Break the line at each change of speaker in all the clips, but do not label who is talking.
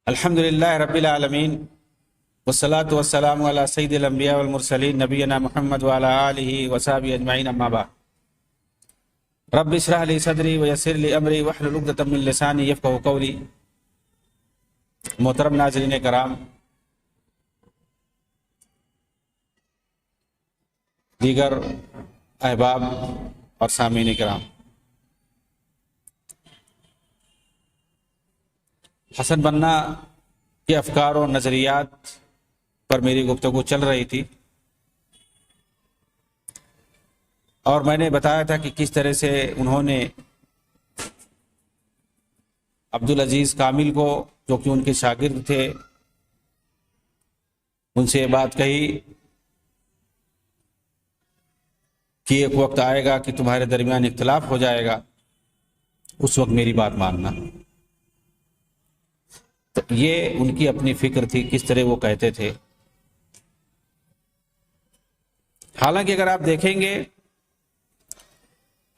الحمدللہ رب العالمین والصلاة والسلام علی سید الانبیاء والمرسلین نبینا محمد وعلی آلہ وصحبہ اجمعین اما بعد رب اشرح لی صدری ویسر لی امری واحلل عقدۃ من لسانی یفقہوا قولی۔ محترم ناظرین کرام، دیگر احباب اور سامعین کرام، حسن بننا کے افکار و نظریات پر میری گفتگو چل رہی تھی، اور میں نے بتایا تھا کہ کس طرح سے انہوں نے عبدالعزیز کامل کو، جو کہ ان کے شاگرد تھے، ان سے یہ بات کہی کہ ایک وقت آئے گا کہ تمہارے درمیان اختلاف ہو جائے گا، اس وقت میری بات ماننا۔ تو یہ ان کی اپنی فکر تھی، کس طرح وہ کہتے تھے۔ حالانکہ اگر آپ دیکھیں گے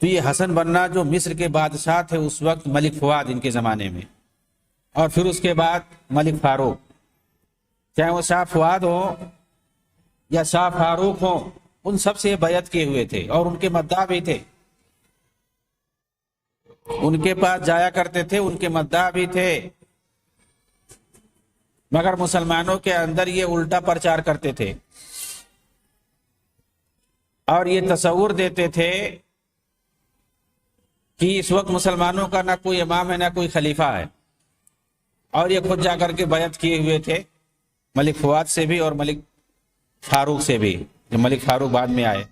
تو یہ حسن بننا جو مصر کے بادشاہ تھے اس وقت، ملک فؤاد ان کے زمانے میں، اور پھر اس کے بعد ملک فاروق، چاہے وہ شاہ فؤاد ہو یا شاہ فاروق ہو، ان سب سے بیعت کیے ہوئے تھے اور ان کے مداح بھی تھے، ان کے پاس جایا کرتے تھے، ان کے مداح بھی تھے، مگر مسلمانوں کے اندر یہ الٹا پرچار کرتے تھے اور یہ تصور دیتے تھے کہ اس وقت مسلمانوں کا نہ کوئی امام ہے نہ کوئی خلیفہ ہے، اور یہ خود جا کر کے بیعت کیے ہوئے تھے ملک فؤاد سے بھی اور ملک فاروق سے بھی، جو ملک فاروق بعد میں آئے۔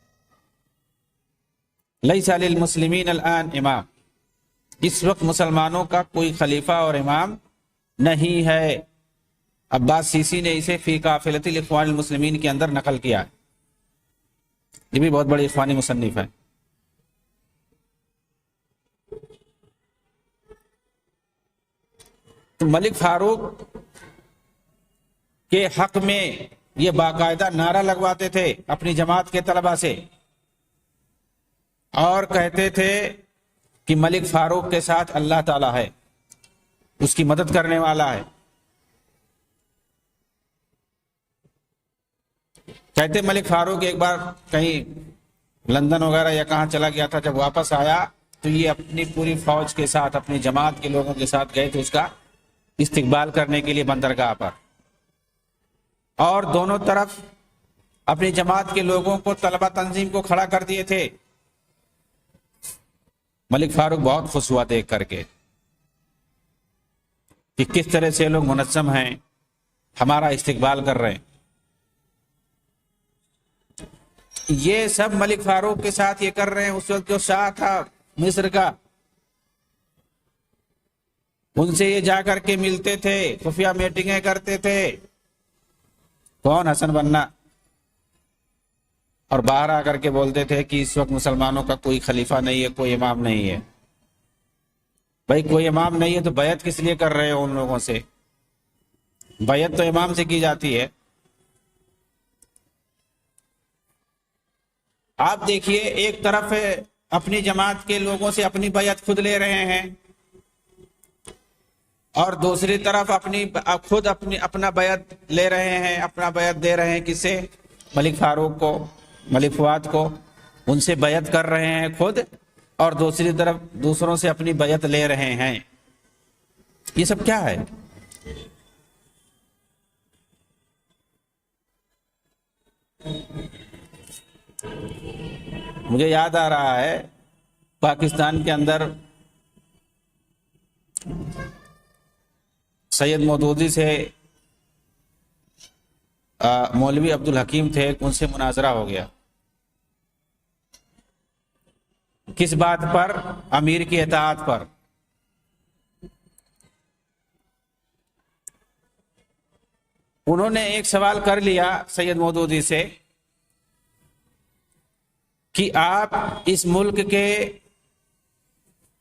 لیس للمسلمین الان امام، اس وقت مسلمانوں کا کوئی خلیفہ اور امام نہیں ہے۔ عباس سیسی نے اسے فی قافلۃ الاخوان المسلمین کے اندر نقل کیا ہے، یہ بھی بہت بڑی اخوانی مصنف ہے۔ تو ملک فاروق کے حق میں یہ باقاعدہ نعرہ لگواتے تھے اپنی جماعت کے طلباء سے، اور کہتے تھے کہ ملک فاروق کے ساتھ اللہ تعالی ہے، اس کی مدد کرنے والا ہے۔ کہتے ملک فاروق ایک بار کہیں لندن وغیرہ یا کہاں چلا گیا تھا، جب واپس آیا تو یہ اپنی پوری فوج کے ساتھ، اپنی جماعت کے لوگوں کے ساتھ گئے تھے اس کا استقبال کرنے کے لیے بندرگاہ پر، اور دونوں طرف اپنی جماعت کے لوگوں کو، طلبہ تنظیم کو کھڑا کر دیے تھے۔ ملک فاروق بہت خوش ہوا دیکھ کر کے کہ کس طرح سے لوگ منظم ہیں، ہمارا استقبال کر رہے ہیں۔ یہ سب ملک فاروق کے ساتھ یہ کر رہے ہیں، اس وقت جو شاہ تھا مصر کا، ان سے یہ جا کر کے ملتے تھے، خفیہ میٹنگیں کرتے تھے۔ کون؟ حسن بننا، اور باہر آ کر کے بولتے تھے کہ اس وقت مسلمانوں کا کوئی خلیفہ نہیں ہے، کوئی امام نہیں ہے۔ بھائی کوئی امام نہیں ہے تو بیعت کس لیے کر رہے ہو ان لوگوں سے؟ بیعت تو امام سے کی جاتی ہے۔ آپ دیکھیے، ایک طرف اپنی جماعت کے لوگوں سے اپنی بیعت خود لے رہے ہیں، اور دوسری طرف خود اپنا بیعت لے رہے ہیں، اپنا بیعت دے رہے ہیں کسے؟ ملک فاروق کو، ملک فؤاد کو، ان سے بیعت کر رہے ہیں خود، اور دوسری طرف دوسروں سے اپنی بیعت لے رہے ہیں۔ یہ سب کیا ہے؟ مجھے یاد آ رہا ہے پاکستان کے اندر سید مودودی سے مولوی عبدالحکیم تھے، ان سے مناظرہ ہو گیا۔ کس بات پر؟ امیر کی اطاعت پر۔ انہوں نے ایک سوال کر لیا سید مودودی سے کہ آپ اس ملک کے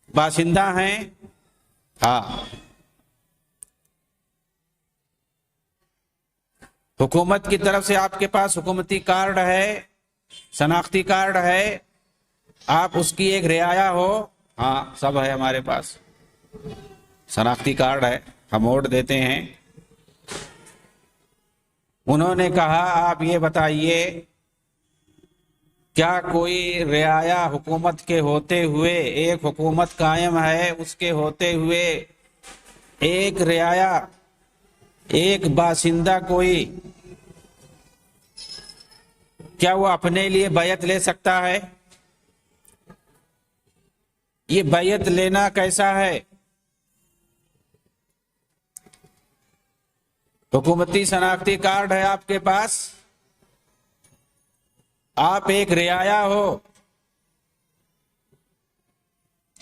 باشندہ ہیں؟ ہاں۔ حکومت کی طرف سے آپ کے پاس حکومتی کارڈ ہے، شناختی کارڈ ہے، آپ اس کی ایک رعایا ہو؟ ہاں، سب ہے ہمارے پاس، شناختی کارڈ ہے، ہم ووٹ دیتے ہیں، انہوں نے کہا آپ یہ بتائیے کیا کوئی رعایا حکومت کے ہوتے ہوئے، ایک حکومت قائم ہے اس کے ہوتے ہوئے ایک رعایا، ایک باشندہ کوئی، کیا وہ اپنے لیے بیعت لے سکتا ہے؟ یہ بیعت لینا کیسا ہے؟ حکومتی شناختی کارڈ ہے آپ کے پاس، آپ ایک رعایا ہو،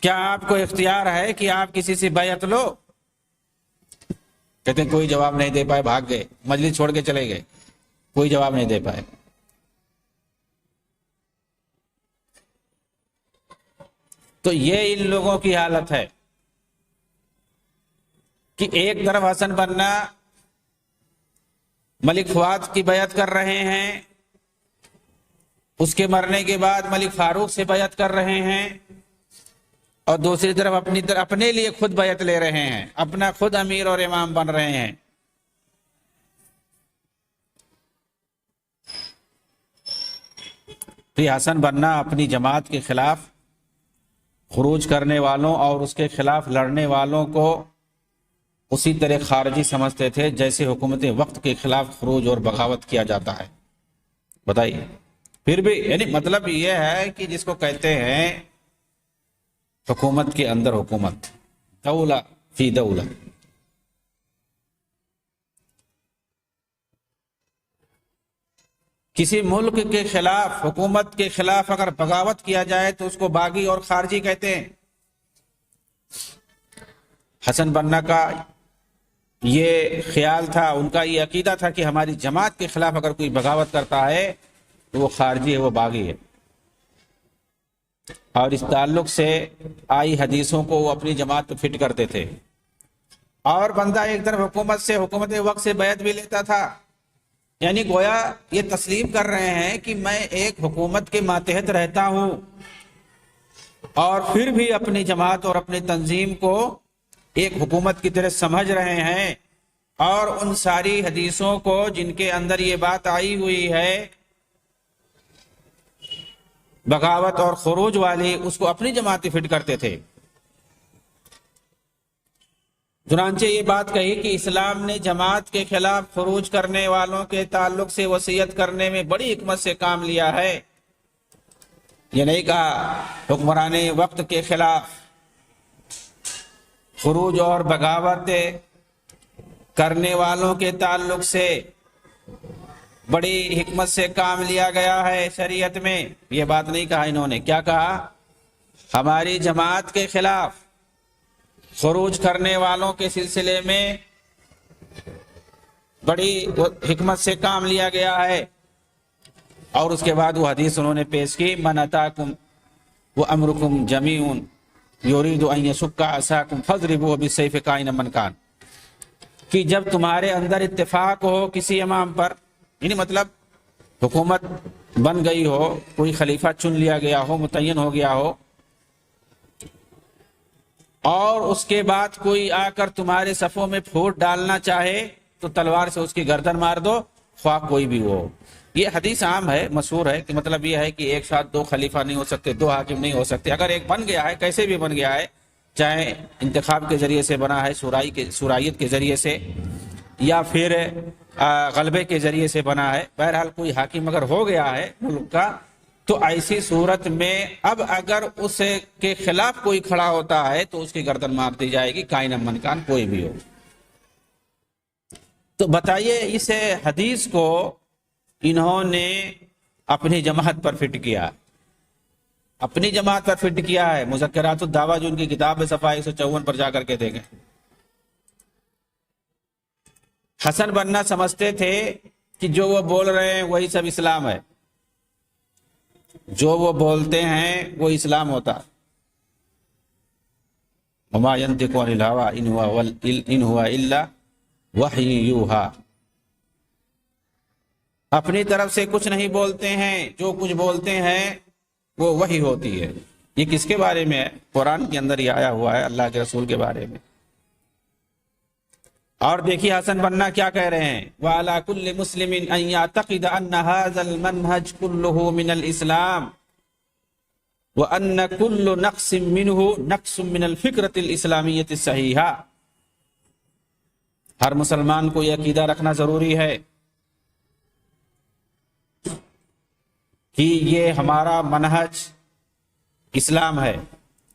کیا آپ کو اختیار ہے کہ آپ کسی سے بیعت لو؟ کہتے ہیں کوئی جواب نہیں دے پائے، بھاگ گئے، مجلس چھوڑ کے چلے گئے، کوئی جواب نہیں دے پائے۔ تو یہ ان لوگوں کی حالت ہے کہ ایک طرف حسن بننا ملک فؤاد کی بیعت کر رہے ہیں، اس کے مرنے کے بعد ملک فاروق سے بیعت کر رہے ہیں، اور دوسری طرف اپنے لیے خود بیعت لے رہے ہیں، اپنا خود امیر اور امام بن رہے ہیں۔ تو یہ حسن بننا اپنی جماعت کے خلاف خروج کرنے والوں اور اس کے خلاف لڑنے والوں کو اسی طرح خارجی سمجھتے تھے جیسے حکومت وقت کے خلاف خروج اور بغاوت کیا جاتا ہے۔ بتائیے، پھر بھی یعنی مطلب یہ ہے کہ جس کو کہتے ہیں حکومت کے اندر حکومت، دولہ فی دولہ، کسی ملک کے خلاف، حکومت کے خلاف اگر بغاوت کیا جائے تو اس کو باغی اور خارجی کہتے ہیں۔ حسن بننا کا یہ خیال تھا، ان کا یہ عقیدہ تھا کہ ہماری جماعت کے خلاف اگر کوئی بغاوت کرتا ہے تو وہ خارجی ہے، وہ باغی ہے، اور اس تعلق سے آئی حدیثوں کو وہ اپنی جماعت پہ فٹ کرتے تھے۔ اور بندہ ایک طرف حکومت سے، حکومت وقت سے بیعت بھی لیتا تھا، یعنی گویا یہ تسلیم کر رہے ہیں کہ میں ایک حکومت کے ماتحت رہتا ہوں، اور پھر بھی اپنی جماعت اور اپنی تنظیم کو ایک حکومت کی طرح سمجھ رہے ہیں، اور ان ساری حدیثوں کو جن کے اندر یہ بات آئی ہوئی ہے بغاوت اور خروج والی، اس کو اپنی جماعت فٹ کرتے تھے۔ چنانچہ یہ بات کہی کہ اسلام نے جماعت کے خلاف خروج کرنے والوں کے تعلق سے وصیت کرنے میں بڑی حکمت سے کام لیا ہے۔ یہ نہیں کہا حکمران وقت کے خلاف خروج اور بغاوت کرنے والوں کے تعلق سے بڑی حکمت سے کام لیا گیا ہے شریعت میں، یہ بات نہیں کہا انہوں نے۔ کیا کہا؟ ہماری جماعت کے خلاف خروج کرنے والوں کے سلسلے میں بڑی حکمت سے کام لیا گیا ہے۔ اور اس کے بعد وہ حدیث انہوں نے پیش کی، من اتاکم وامرکم جمیع یرید ان یشق عصاکم فاضربوہ بالسیف کائنا من کان، کہ جب تمہارے اندر اتفاق ہو کسی امام پر، یعنی مطلب حکومت بن گئی ہو، کوئی خلیفہ چن لیا گیا ہو، متعین ہو گیا ہو، اور اس کے بعد کوئی آ کر تمہارے صفوں میں پھوٹ ڈالنا چاہے تو تلوار سے اس کی گردن مار دو، خواہ کوئی بھی ہو۔ یہ حدیث عام ہے، مشہور ہے، کہ مطلب یہ ہے کہ ایک ساتھ دو خلیفہ نہیں ہو سکتے، دو حاکم نہیں ہو سکتے۔ اگر ایک بن گیا ہے، کیسے بھی بن گیا ہے، چاہے انتخاب کے ذریعے سے بنا ہے، شورائیت کے ذریعے سے، یا پھر غلبے کے ذریعے سے بنا ہے، بہرحال کوئی حاکم اگر ہو گیا ہے ملک کا، تو ایسی صورت میں اب اگر اس کے خلاف کوئی کھڑا ہوتا ہے تو اس کی گردن مار دی جائے گی، کائن من کان، کوئی بھی ہو۔ تو بتائیے اس حدیث کو انہوں نے اپنی جماعت پر فٹ کیا، اپنی جماعت پر فٹ کیا ہے۔ مذکرات الدعوہ جو ان کی کتاب ہے، صفحہ 154 پر جا کر کے دیکھیں۔ حسن بننا سمجھتے تھے کہ جو وہ بول رہے ہیں وہی سب اسلام ہے، جو وہ بولتے ہیں وہ اسلام ہوتا۔ وما ينطق عن الهوى ان هو الا وحی یوحی، اپنی طرف سے کچھ نہیں بولتے ہیں، جو کچھ بولتے ہیں وہ وحی ہوتی ہے۔ یہ کس کے بارے میں ہے؟ قرآن کے اندر یہ آیا ہوا ہے، اللہ کے رسول کے بارے میں۔ اور دیکھیے حسن بننا کیا کہہ رہے ہیں، وَعَلَى كُلِّ مُسْلِمٍ أَن يَعْتَقِدَ أَنَّ هَذَا الْمَنْهَجَ كُلُّهُ مِنَ الْإِسْلَامِ وَأَنَّ كُلُّ نَقْصٍ مِّنْهُ نَقْصٌ مِّنَ الْفِكْرَةِ الْإِسْلَامِيَّةِ الصَّحِيحَةِ۔ ہر مسلمان کو یہ عقیدہ رکھنا ضروری ہے کہ یہ ہمارا منہج اسلام ہے،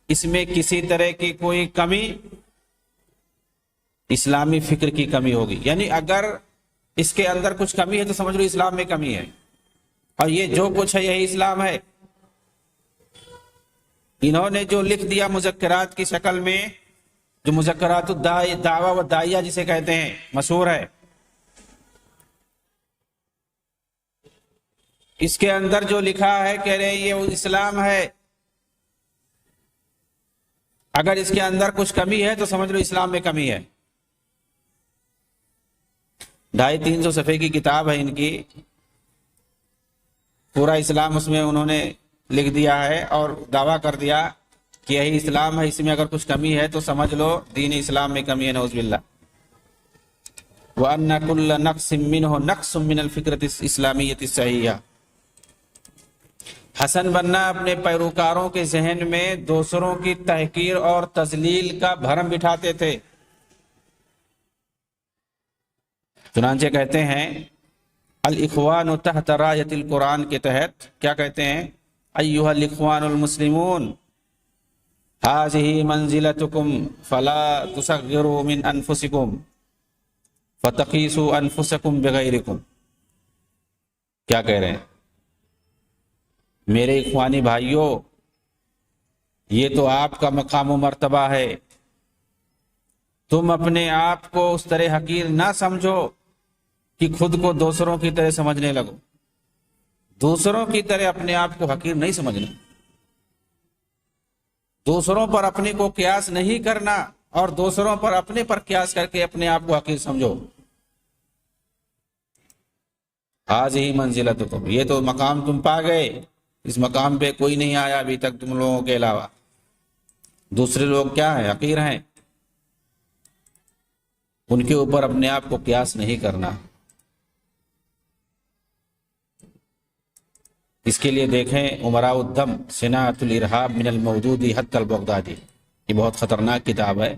اس میں کسی طرح کی کوئی کمی اسلامی فکر کی کمی ہوگی، یعنی اگر اس کے اندر کچھ کمی ہے تو سمجھ لو اسلام میں کمی ہے، اور یہ جو کچھ ہے یہی اسلام ہے۔ انہوں نے جو لکھ دیا مذکرات کی شکل میں، جو مذکرات الدعوہ و داعیہ جسے کہتے ہیں، مشہور ہے، اس کے اندر جو لکھا ہے کہہ رہے ہیں یہ اسلام ہے، اگر اس کے اندر کچھ کمی ہے تو سمجھ لو اسلام میں کمی ہے۔ 250-300 صفحے کی کتاب ہے ان کی، پورا اسلام اس میں انہوں نے لکھ دیا ہے اور دعویٰ کر دیا کہ یہی اسلام ہے، اس میں اگر کچھ کمی ہے تو سمجھ لو دین اسلام میں کمی ہے، نعوذ باللہ۔ وَأَنَّ كُلَّ نَقْصٍ مِّنْهُ نَقْصٌ مِّنَ الْفِكْرَةِ الْإِسْلَامِيَّةِ الصَّحِيحَةِ۔ حسن بننا اپنے پیروکاروں کے ذہن میں دوسروں کی تحقیر اور تذلیل کا بھرم بٹھاتے تھے، چنانچہ کہتے ہیں الاخوان تحت رایت القرآن کے تحت کیا کہتے ہیں، ایھا الاخوان المسلمون ھذہ منزلتکم فلا تصغروا من انفسکم فتقیسوا انفسکم بغیرکم۔ کیا کہہ رہے ہیں، میرے اخوانی بھائیوں، یہ تو آپ کا مقام و مرتبہ ہے، تم اپنے آپ کو اس طرح حقیر نہ سمجھو کہ خود کو دوسروں کی طرح سمجھنے لگو، دوسروں کی طرح اپنے آپ کو حقیر نہیں سمجھنا، دوسروں پر اپنے کو قیاس نہیں کرنا اور دوسروں پر اپنے پر قیاس کر کے اپنے آپ کو حقیر سمجھو۔ ھذہ منزلتکم، یہ تو مقام تم پا گئے، اس مقام پہ کوئی نہیں آیا ابھی تک تم لوگوں کے علاوہ، دوسرے لوگ کیا ہیں، حقیر ہیں، ان کے اوپر اپنے آپ کو قیاس نہیں کرنا۔ اس کے لیے دیکھیں امراء الدم صناعۃ الارہاب من المودود حتی البغدادی، یہ بہت خطرناک کتاب ہے،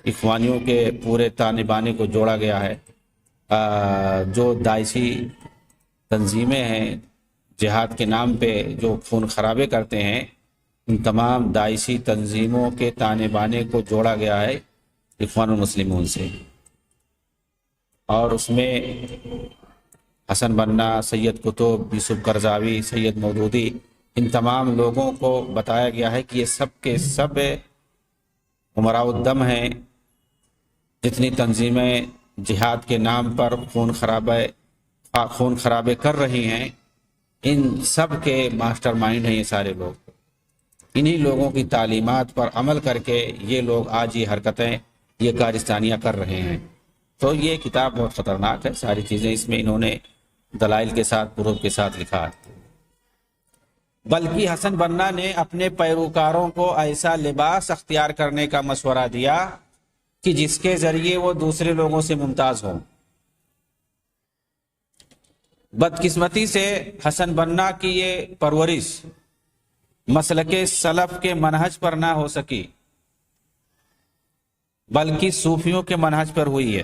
اخوانیوں کے پورے تانے بانے کو جوڑا گیا ہے۔ جو داعشی تنظیمیں ہیں جہاد کے نام پہ جو خون خرابے کرتے ہیں، ان تمام داعشی تنظیموں کے تانے بانے کو جوڑا گیا ہے اخوان المسلمون سے، اور اس میں حسن بننا، سید قطب، یوسف قرضاوی، سید مودودی، ان تمام لوگوں کو بتایا گیا ہے کہ یہ سب کے سب امراء الدم ہیں، جتنی تنظیمیں جہاد کے نام پر خون خرابے کر رہی ہیں، ان سب کے ماسٹر مائنڈ ہیں یہ سارے لوگ، انہی لوگوں کی تعلیمات پر عمل کر کے یہ لوگ آج یہ حرکتیں، یہ کارستانیاں کر رہے ہیں۔ تو یہ کتاب بہت خطرناک ہے، ساری چیزیں اس میں انہوں نے دلائل کے ساتھ، پروف کے ساتھ لکھا ہے۔ بلکہ حسن بننا نے اپنے پیروکاروں کو ایسا لباس اختیار کرنے کا مشورہ دیا کہ جس کے ذریعے وہ دوسرے لوگوں سے ممتاز ہوں۔ بدقسمتی سے حسن بننا کی یہ پرورش مسلک سلف کے منہج پر نہ ہو سکی، بلکہ صوفیوں کے منہج پر ہوئی ہے۔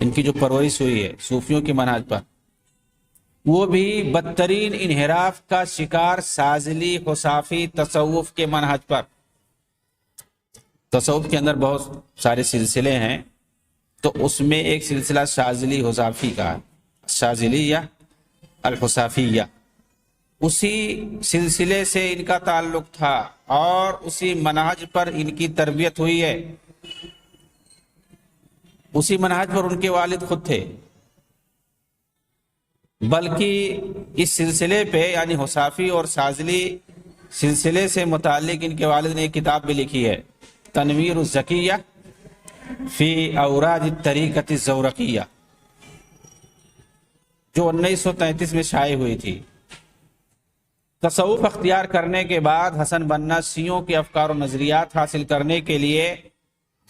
ان کی جو پرورش ہوئی ہے صوفیوں کے منہج پر، وہ بھی بدترین انحراف کا شکار شاذلی خصافی تصوف کے منہج پر۔ تصوف کے اندر بہت سارے سلسلے ہیں، تو اس میں ایک سلسلہ شاذلی خصافی کا ہے، شاذلیہ الخصافیہ، اسی سلسلے سے ان کا تعلق تھا اور اسی منہج پر ان کی تربیت ہوئی ہے، اسی منہج پر ان کے والد خود تھے۔ بلکہ اس سلسلے پہ یعنی خصافی اور شاذلی سلسلے سے متعلق ان کے والد نے ایک کتاب بھی لکھی ہے، تنویر الزکیہ فی اوراد الطریقۃ الزورقیہ، جو 1933 میں شائع ہوئی تھی۔ تصوف اختیار کرنے کے بعد حسن بننا شیعوں کے افکار و نظریات حاصل کرنے کے لیے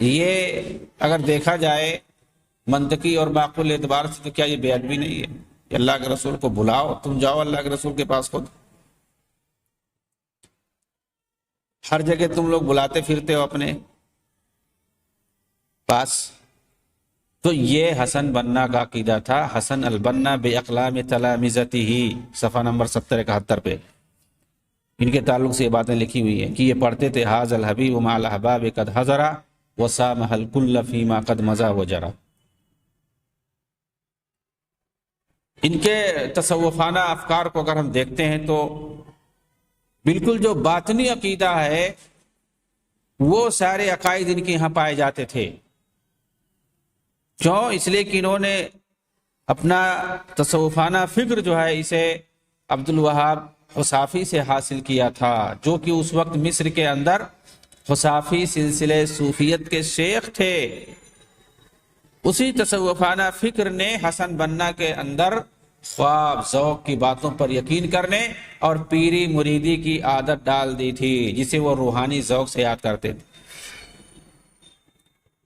یہ اگر دیکھا جائے منطقی اور معقول اعتبار سے تو کیا یہ بے ادبی نہیں ہے کہ اللہ کے رسول کو بلاؤ، تم جاؤ اللہ کے رسول کے پاس خود، ہر جگہ تم لوگ بلاتے پھرتے ہو اپنے پاس۔ تو یہ حسن بنا کا عقیدہ تھا۔ حسن البنا باقلام تلامذتہ، صفحہ نمبر 70-71 پہ ان کے تعلق سے یہ باتیں لکھی ہوئی ہیں کہ یہ پڑھتے تھے حاذ الحبیب مع الاحباب قد حضرا وسامح الکل فیما قد مضى وجرا۔ ان کے تصوفانہ افکار کو اگر ہم دیکھتے ہیں تو بالکل جو باطنی عقیدہ ہے وہ سارے عقائد ان کے یہاں پائے جاتے تھے۔ کیوں؟ اس لیے کہ انہوں نے اپنا تصوفانہ فکر جو ہے اسے عبد الوہاب حصافی سے حاصل کیا تھا، جو کہ اس وقت مصر کے اندر حصافی سلسلے صوفیت کے شیخ تھے۔ اسی تصوفانہ فکر نے حسن بنا کے اندر خواب ذوق کی باتوں پر یقین کرنے اور پیری مریدی کی عادت ڈال دی تھی، جسے وہ روحانی ذوق سے یاد کرتے تھے۔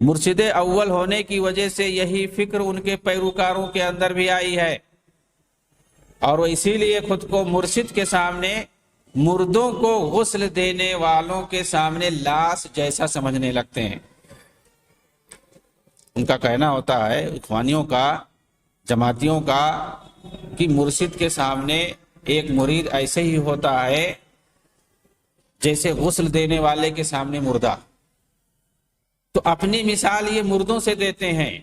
مرشد اول ہونے کی وجہ سے یہی فکر ان کے پیروکاروں کے اندر بھی آئی ہے، اور وہ اسی لیے خود کو مرشد کے سامنے مردوں کو غسل دینے والوں کے سامنے لاش جیسا سمجھنے لگتے ہیں۔ ان کا کہنا ہوتا ہے اخوانیوں کا، جماعتیوں کا، کہ مرشد کے سامنے ایک مرید ایسے ہی ہوتا ہے جیسے غسل دینے والے کے سامنے مردہ۔ تو اپنی مثال یہ مردوں سے دیتے ہیں،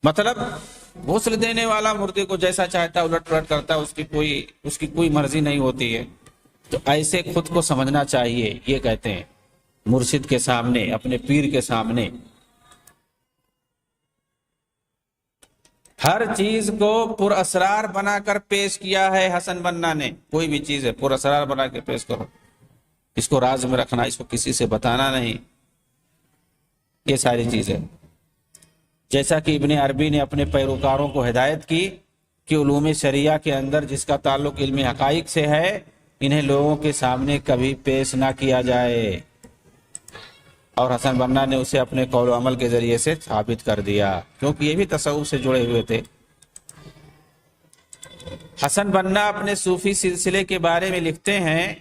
مطلب غسل دینے والا مردے کو جیسا چاہتا ہے الٹ پلٹ کرتا ہے، اس کی کوئی مرضی نہیں ہوتی ہے۔ تو ایسے خود کو سمجھنا چاہیے، یہ کہتے ہیں مرشد کے سامنے، اپنے پیر کے سامنے۔ ہر چیز کو پر اسرار بنا کر پیش کیا ہے حسن بنا نے۔ کوئی بھی چیز ہے پر اسرار بنا کے پیش کرو، اس کو راز میں رکھنا، اس کو کسی سے بتانا نہیں، یہ ساری چیزیں۔ جیسا کہ ابن عربی نے اپنے پیروکاروں کو ہدایت کی کہ علوم شریعہ کے اندر جس کا تعلق علم حقائق سے ہے، انہیں لوگوں کے سامنے کبھی پیش نہ کیا جائے، اور حسن بنا نے اسے اپنے قول و عمل کے ذریعے سے ثابت کر دیا، کیونکہ یہ بھی تصوف سے جڑے ہوئے تھے۔ حسن بنا اپنے صوفی سلسلے کے بارے میں لکھتے ہیں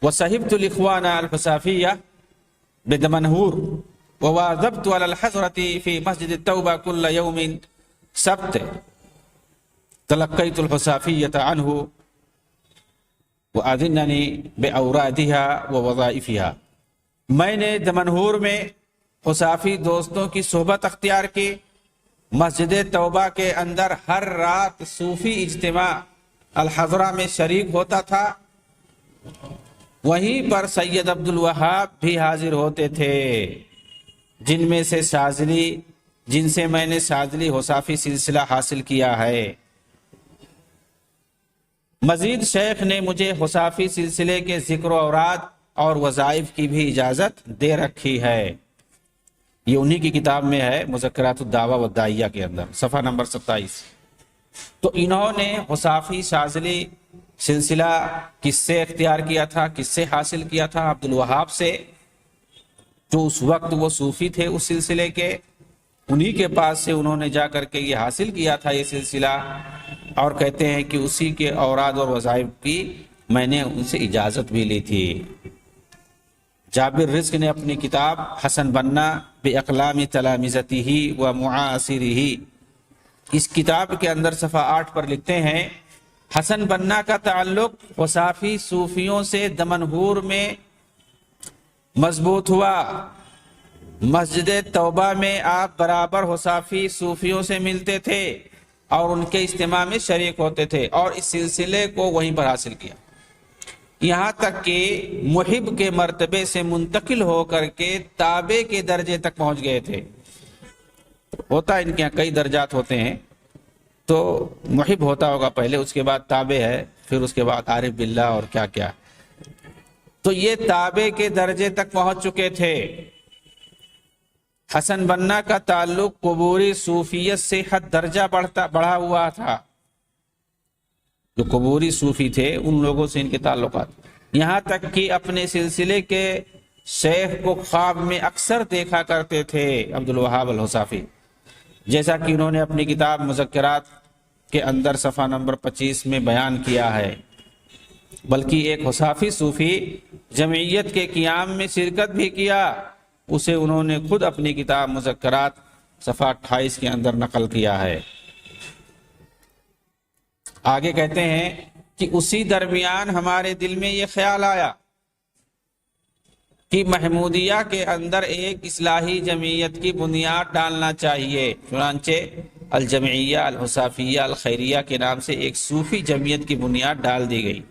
وَصَحِبْتُ الْإِخْوَانَ الْحُصَافِيَّةَ بِدَمَنْهُورَ وَوَاظَبْتُ عَلَى الْحَضْرَةِ فِي مَسْجِدِ التَّوْبَةِ كُلَّ يَوْمٍ سَبْتٍ تَلَقَّيْتُ الْحُصَافِيَّةَ عَنْهُ وَأَذِنَّنِي بِأَوْرَادِهَا وَوَظَائِفِهَا۔ میں نے دمنہور میں حصافی دوستوں کی صحبت اختیار کی، مسجد توبہ کے اندر ہر رات صوفی اجتماع الحضرہ میں شریک ہوتا تھا، وہیں پر سید عبد الوہاب بھی حاضر ہوتے تھے، جن میں سے شاذلی، جن سے میں نے شاذلی حصافی سلسلہ حاصل کیا ہے۔ مزید شیخ نے مجھے حصافی سلسلے کے ذکر و اوراد اور وظائف کی بھی اجازت دے رکھی ہے۔ یہ انہی کی کتاب میں ہے، مذکرات الدعوہ والداعیہ کے اندر، صفحہ نمبر 27۔ تو انہوں نے حصافی شاذلی سلسلہ کس سے اختیار کیا تھا، کس سے حاصل کیا تھا؟ عبد الوہاب سے، جو اس وقت وہ صوفی تھے اس سلسلے کے، انہی کے پاس سے انہوں نے جا کر کے یہ حاصل کیا تھا یہ سلسلہ، اور کہتے ہیں کہ اسی کے اوراد اور وظائف کی میں نے ان سے اجازت بھی لی تھی۔ جابر رزق نے اپنی کتاب حسن بنا باقلام تلامذتہ و معاصرہ، اس کتاب کے اندر صفحہ 8 پر لکھتے ہیں حسن بنا کا تعلق حصافی صوفیوں سے دمنہور میں مضبوط ہوا۔ مسجد توبہ میں آپ برابر حصافی صوفیوں سے ملتے تھے اور ان کے اجتماع میں شریک ہوتے تھے، اور اس سلسلے کو وہیں پر حاصل کیا، یہاں تک کہ محب کے مرتبے سے منتقل ہو کر کے تابع کے درجے تک پہنچ گئے تھے۔ ہوتا ان کے یہاں کئی درجات ہوتے ہیں، تو محب ہوتا ہوگا پہلے، اس کے بعد تابع ہے، پھر اس کے بعد عارف باللہ اور کیا کیا۔ تو یہ تابع کے درجے تک پہنچ چکے تھے۔ حسن بنا کا تعلق قبوری صوفیت سے حد درجہ بڑھا ہوا تھا۔ جو قبوری صوفی تھے ان لوگوں سے ان کے تعلقات، یہاں تک کہ اپنے سلسلے کے شیخ کو خواب میں اکثر دیکھا کرتے تھے عبدالوہاب الحصافی، جیسا کہ انہوں نے اپنی کتاب مذکرات کے اندر صفحہ نمبر 25 میں بیان کیا ہے۔ بلکہ ایک حصافی صوفی جمعیت کے قیام میں شرکت بھی کیا، اسے انہوں نے خود اپنی کتاب مذکرات صفحہ 28 کے اندر نقل کیا ہے۔ آگے کہتے ہیں کہ اسی درمیان ہمارے دل میں یہ خیال آیا کہ محمودیہ کے اندر ایک اصلاحی جمعیت کی بنیاد ڈالنا چاہیے، چنانچہ الجمعیہ الحصافیہ الخیریہ کے نام سے ایک صوفی جمعیت کی بنیاد ڈال دی گئی۔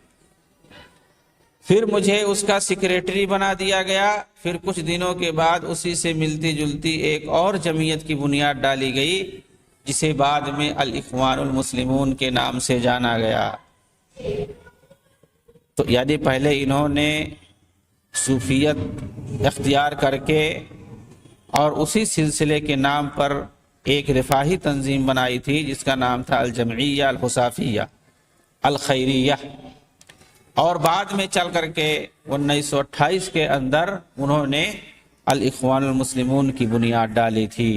پھر مجھے اس کا سیکریٹری بنا دیا گیا۔ پھر کچھ دنوں کے بعد اسی سے ملتی جلتی ایک اور جمعیت کی بنیاد ڈالی گئی، جسے بعد میں الاخوان المسلمون کے نام سے جانا گیا۔ تو یعنی پہلے انہوں نے صوفیت اختیار کر کے اور اسی سلسلے کے نام پر ایک رفاہی تنظیم بنائی تھی جس کا نام تھا الجمعیہ الحصافیہ الخیریہ، اور بعد میں چل کر کے 1928 کے اندر انہوں نے الاخوان المسلمون کی بنیاد ڈالی تھی۔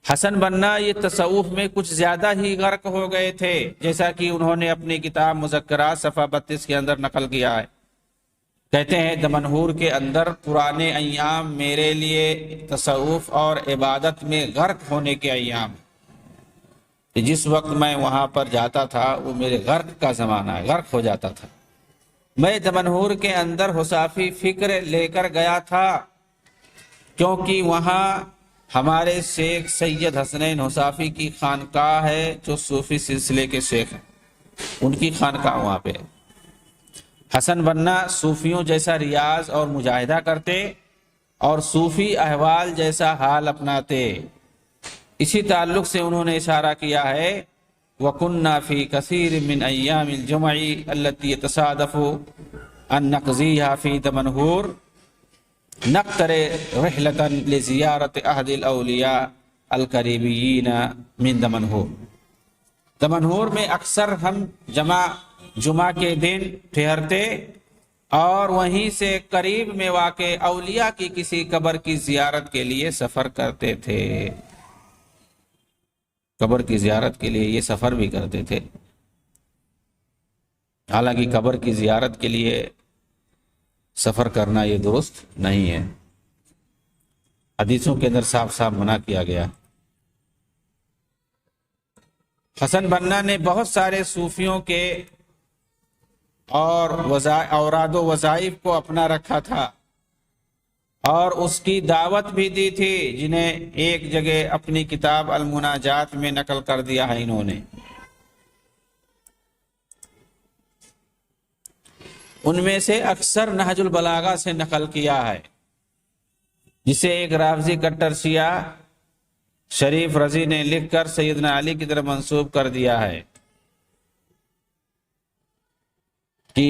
حسن بنا یہ تصوف میں کچھ زیادہ ہی غرق ہو گئے تھے، جیسا کہ انہوں نے اپنی کتاب مذکرات صفحہ 32 کے اندر نقل کیا ہے۔ کہتے ہیں دمنہور کے اندر پرانے ایام میرے لیے تصوف اور عبادت میں غرق ہونے کے ایام، جس وقت میں وہاں پر جاتا تھا وہ میرے غرق کا زمانہ ہے، غرق ہو جاتا تھا۔ میں دمنہور کے اندر حصافی فکر لے کر گیا تھا، کیونکہ وہاں ہمارے شیخ سید حسنین حصافی کی خانقاہ ہے، جو صوفی سلسلے کے شیخ ہیں، ان کی خانقاہ وہاں پہ۔ حسن بنا صوفیوں جیسا ریاض اور مجاہدہ کرتے اور صوفی احوال جیسا حال اپناتے۔ اسی تعلق سے انہوں نے اشارہ کیا ہے وَكُنَّا فِي كَثِيرٍ مِّنْ أَيَّامِ الْجُمَعِ الَّتِي يَتَصَادَفُ أَن نَقْضِيهَا فِي دمنہور نقتر رحلة لزیارت احد الاولیاء القریبیین من دمنہور۔ دمنہور میں اکثر ہم جمعہ کے دن ٹھہرتے اور وہیں سے قریب میں واقع اولیاء کی کسی قبر کی زیارت کے لیے سفر کرتے تھے۔ قبر کی زیارت کے لیے یہ سفر بھی کرتے تھے۔ حالانکہ قبر کی زیارت کے لیے سفر کرنا یہ درست نہیں ہے، حدیثوں کے اندر صاف صاف منع کیا گیا۔ حسن بنا نے بہت سارے صوفیوں کے اور اوراد و وظائف کو اپنا رکھا تھا اور اس کی دعوت بھی دی تھی، جنہیں ایک جگہ اپنی کتاب المناجات میں نقل کر دیا ہے انہوں نے۔ ان میں سے اکثر نہج البلاغہ سے نقل کیا ہے، جسے ایک رافضی کٹر شیعہ شریف رضی نے لکھ کر سیدنا علی کی طرف منسوب کر دیا ہے کہ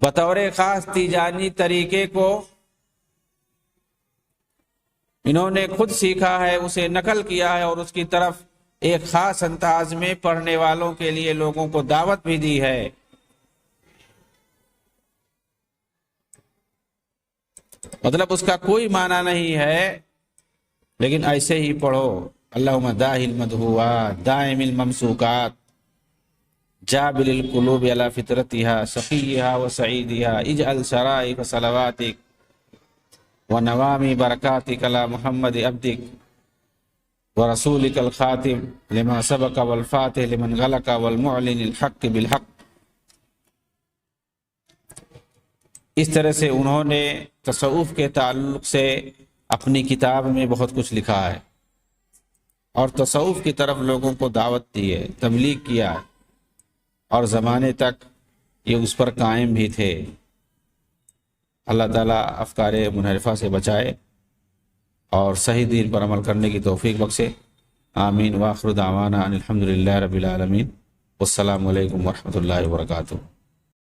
بطور خاص تیجانی طریقے کو انہوں نے خود سیکھا ہے، اسے نقل کیا ہے اور اس کی طرف ایک خاص انداز میں پڑھنے والوں کے لیے لوگوں کو دعوت بھی دی ہے۔ مطلب اس کا کوئی معنی نہیں ہے، لیکن ایسے ہی پڑھو۔ اللہم داہی المدہوات دائم الممسوکات جابل القلوب علی فطرتها سقیها و سعیدها اجعل شرائف صلواتک ونوامی برکاتک علی محمد عبدک ورسولک الخاتم لما سبق والفاتح لمن غلق والمعلن الحق بالحق۔ اس طرح سے انہوں نے تصوف کے تعلق سے اپنی کتاب میں بہت کچھ لکھا ہے اور تصوف کی طرف لوگوں کو دعوت دی ہے، تبلیغ کیا ہے، اور زمانے تک یہ اس پر قائم بھی تھے۔ اللہ تعالیٰ افکار منحرفہ سے بچائے اور صحیح دین پر عمل کرنے کی توفیق بخشے۔ آمین۔ وآخر دعوانا ان الحمدللہ رب العالمین۔ والسلام علیکم ورحمۃ اللہ وبرکاتہ۔